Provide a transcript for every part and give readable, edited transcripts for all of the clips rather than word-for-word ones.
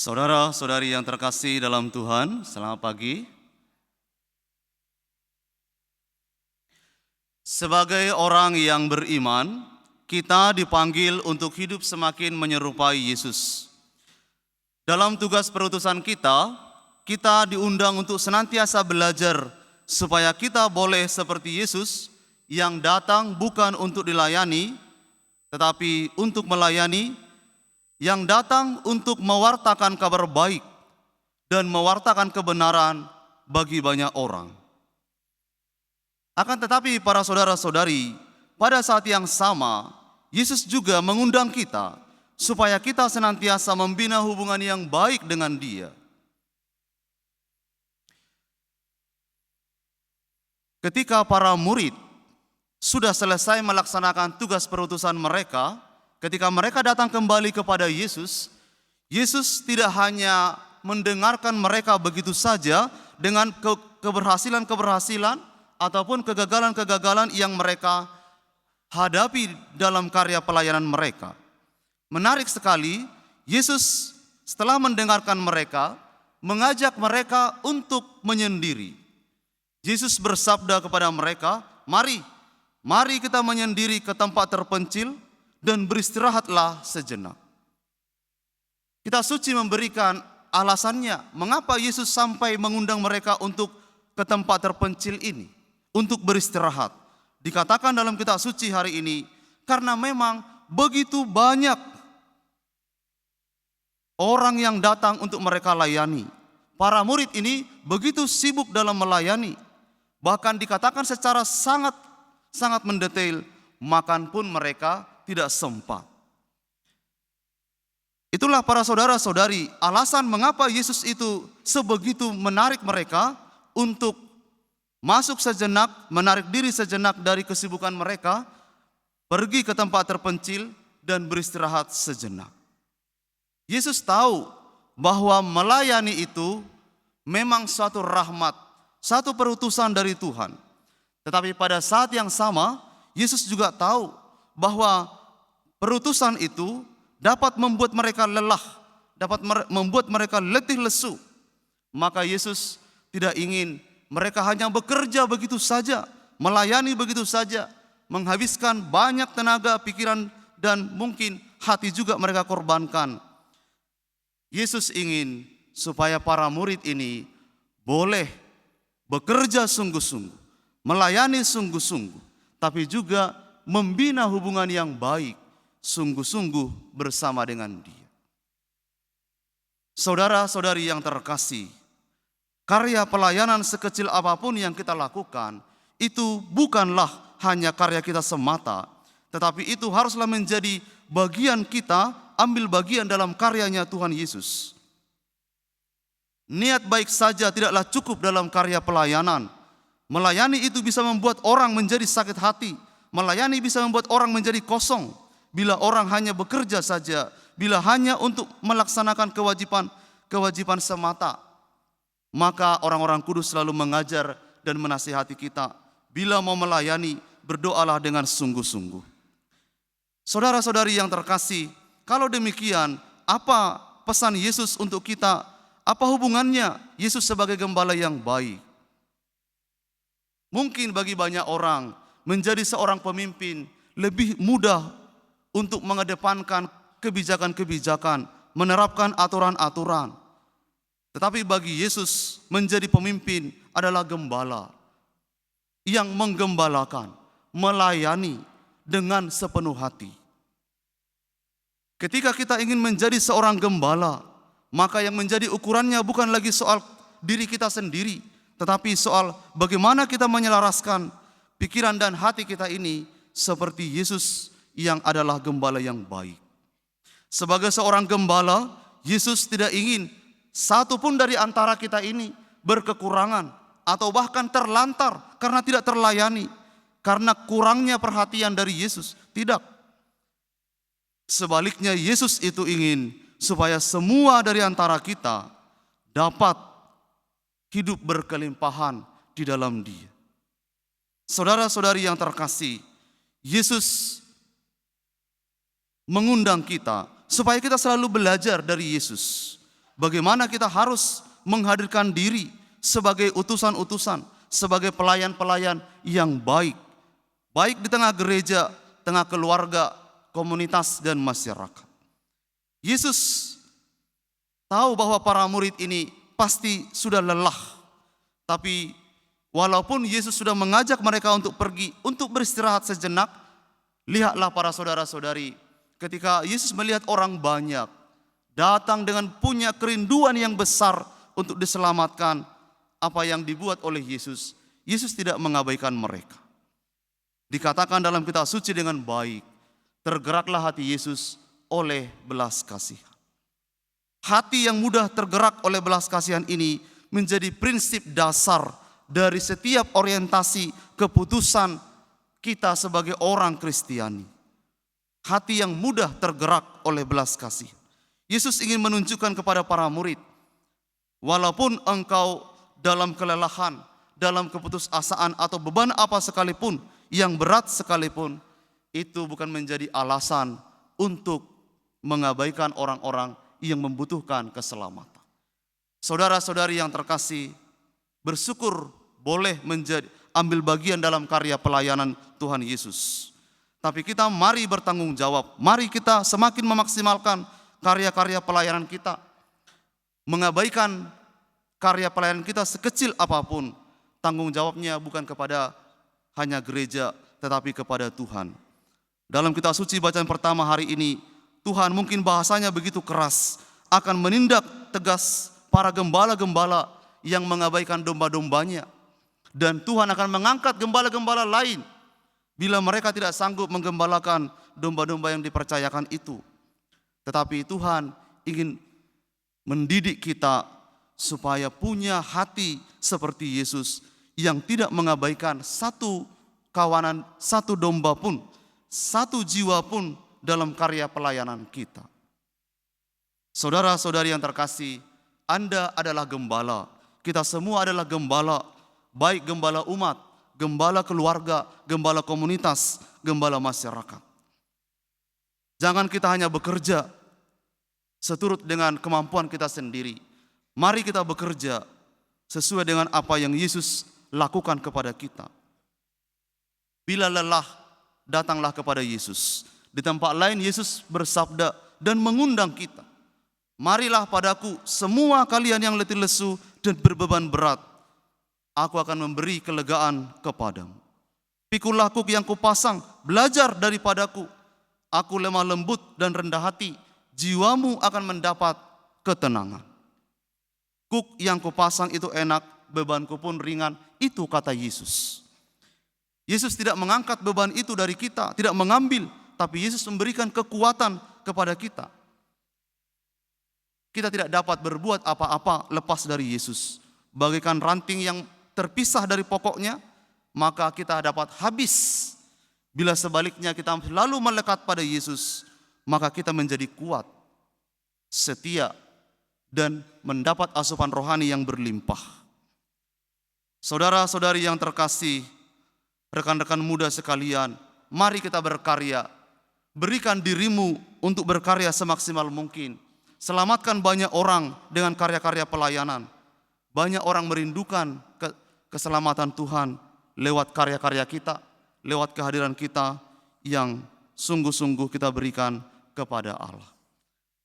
Saudara-saudari yang terkasih dalam Tuhan, selamat pagi. Sebagai orang yang beriman, kita dipanggil untuk hidup semakin menyerupai Yesus. Dalam tugas perutusan kita diundang untuk senantiasa belajar supaya kita boleh seperti Yesus yang datang bukan untuk dilayani, tetapi untuk melayani, yang datang untuk mewartakan kabar baik dan mewartakan kebenaran bagi banyak orang. Akan tetapi para saudara-saudari, pada saat yang sama, Yesus juga mengundang kita supaya kita senantiasa membina hubungan yang baik dengan Dia. Ketika para murid sudah selesai melaksanakan tugas perutusan mereka, ketika mereka datang kembali kepada Yesus, Yesus tidak hanya mendengarkan mereka begitu saja dengan keberhasilan-keberhasilan ataupun kegagalan-kegagalan yang mereka hadapi dalam karya pelayanan mereka. Menarik sekali, Yesus setelah mendengarkan mereka, mengajak mereka untuk menyendiri. Yesus bersabda kepada mereka, mari kita menyendiri ke tempat terpencil dan beristirahatlah sejenak. Kitab suci memberikan alasannya mengapa Yesus sampai mengundang mereka untuk ke tempat terpencil ini, untuk beristirahat. Dikatakan dalam kitab suci hari ini, karena memang begitu banyak orang yang datang untuk mereka layani. Para murid ini begitu sibuk dalam melayani, bahkan dikatakan secara sangat mendetail, makan pun mereka tidak sempat. Itulah para saudara-saudari alasan mengapa Yesus itu sebegitu menarik mereka untuk masuk sejenak, menarik diri sejenak dari kesibukan mereka, pergi ke tempat terpencil dan beristirahat sejenak. Yesus tahu bahwa melayani itu memang suatu rahmat, satu perutusan dari Tuhan. Tetapi pada saat yang sama, Yesus juga tahu bahwa perutusan itu dapat membuat mereka lelah, dapat membuat mereka letih lesu. Maka Yesus tidak ingin mereka hanya bekerja begitu saja, melayani begitu saja, menghabiskan banyak tenaga, pikiran, dan mungkin hati juga mereka korbankan. Yesus ingin supaya para murid ini boleh bekerja sungguh-sungguh, melayani sungguh-sungguh, tapi juga membina hubungan yang baik, sungguh-sungguh bersama dengan Dia. Saudara-saudari yang terkasih, karya pelayanan sekecil apapun yang kita lakukan, itu bukanlah hanya karya kita semata, tetapi itu haruslah menjadi bagian kita, ambil bagian dalam karyanya Tuhan Yesus. Niat baik saja tidaklah cukup dalam karya pelayanan. Melayani itu bisa membuat orang menjadi sakit hati. Melayani bisa membuat orang menjadi kosong. Bila orang hanya bekerja saja, bila hanya untuk melaksanakan kewajiban semata, maka orang-orang kudus selalu mengajar dan menasihati kita. Bila mau melayani, berdoalah dengan sungguh-sungguh. Saudara-saudari yang terkasih, kalau demikian, apa pesan Yesus untuk kita? Apa hubungannya Yesus sebagai gembala yang baik? Mungkin bagi banyak orang, menjadi seorang pemimpin lebih mudah untuk mengedepankan kebijakan-kebijakan, menerapkan aturan-aturan. Tetapi bagi Yesus, menjadi pemimpin adalah gembala yang menggembalakan, melayani dengan sepenuh hati. Ketika kita ingin menjadi seorang gembala, maka yang menjadi ukurannya bukan lagi soal diri kita sendiri, tetapi soal bagaimana kita menyelaraskan pikiran dan hati kita ini seperti Yesus yang adalah gembala yang baik. Sebagai seorang gembala, Yesus tidak ingin satu pun dari antara kita ini berkekurangan atau bahkan terlantar karena tidak terlayani, karena kurangnya perhatian dari Yesus. Tidak. Sebaliknya Yesus itu ingin supaya semua dari antara kita dapat hidup berkelimpahan di dalam Dia. Saudara-saudari yang terkasih, Yesus mengundang kita supaya kita selalu belajar dari Yesus. bagaimana kita harus menghadirkan diri sebagai utusan-utusan, sebagai pelayan-pelayan yang baik, baik di tengah gereja, tengah keluarga, komunitas, dan masyarakat. Yesus tahu bahwa para murid ini pasti sudah lelah, tapi walaupun Yesus sudah mengajak mereka untuk pergi, untuk beristirahat sejenak, lihatlah para saudara-saudari, ketika Yesus melihat orang banyak datang dengan punya kerinduan yang besar untuk diselamatkan, apa yang dibuat oleh Yesus, Yesus tidak mengabaikan mereka. Dikatakan dalam kitab suci dengan baik, tergeraklah hati Yesus oleh belas kasihan. Hati yang mudah tergerak oleh belas kasihan ini menjadi prinsip dasar dari setiap orientasi keputusan kita sebagai orang Kristiani. Hati yang mudah tergerak oleh belas kasih. Yesus ingin menunjukkan kepada para murid, walaupun engkau dalam kelelahan, dalam keputusasaan atau beban apa sekalipun, yang berat sekalipun, itu bukan menjadi alasan untuk mengabaikan orang-orang yang membutuhkan keselamatan. Saudara-saudari yang terkasih, bersyukur boleh ambil bagian dalam karya pelayanan Tuhan Yesus. Tapi kita mari bertanggung jawab, mari kita semakin memaksimalkan karya-karya pelayanan kita. Mengabaikan karya pelayanan kita sekecil apapun, tanggung jawabnya bukan kepada hanya gereja, tetapi kepada Tuhan. Dalam kitab suci bacaan pertama hari ini, Tuhan mungkin bahasanya begitu keras, akan menindak tegas para gembala-gembala yang mengabaikan domba-dombanya. Dan Tuhan akan mengangkat gembala-gembala lain bila mereka tidak sanggup menggembalakan domba-domba yang dipercayakan itu. Tetapi Tuhan ingin mendidik kita supaya punya hati seperti Yesus yang tidak mengabaikan satu kawanan, satu domba pun, satu jiwa pun dalam karya pelayanan kita. Saudara-saudari yang terkasih, Anda adalah gembala. Kita semua adalah gembala, baik gembala umat, gembala keluarga, gembala komunitas, gembala masyarakat. Jangan kita hanya bekerja seturut dengan kemampuan kita sendiri. Mari kita bekerja sesuai dengan apa yang Yesus lakukan kepada kita. Bila lelah, datanglah kepada Yesus. Di tempat lain Yesus bersabda dan mengundang kita. Marilah padaku semua kalian yang letih lesu dan berbeban berat. Aku akan memberi kelegaan kepadamu. Pikulah kuk yang kupasang, belajar daripadaku. Aku lemah lembut dan rendah hati, jiwamu akan mendapat ketenangan. Kuk yang kupasang itu enak, bebanku pun ringan, itu kata Yesus. Yesus tidak mengangkat beban itu dari kita, tidak mengambil, tapi Yesus memberikan kekuatan kepada kita. Kita tidak dapat berbuat apa-apa lepas dari Yesus. Bagaikan ranting yang terpisah dari pokoknya, maka kita dapat habis. Bila sebaliknya kita selalu melekat pada Yesus, maka kita menjadi kuat, setia, dan mendapat asupan rohani yang berlimpah. Saudara-saudari yang terkasih, rekan-rekan muda sekalian, mari kita berkarya. Berikan dirimu untuk berkarya semaksimal mungkin. Selamatkan banyak orang dengan karya-karya pelayanan. Banyak orang merindukan keselamatan Tuhan lewat karya-karya kita, lewat kehadiran kita yang sungguh-sungguh kita berikan kepada Allah.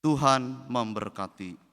Tuhan memberkati.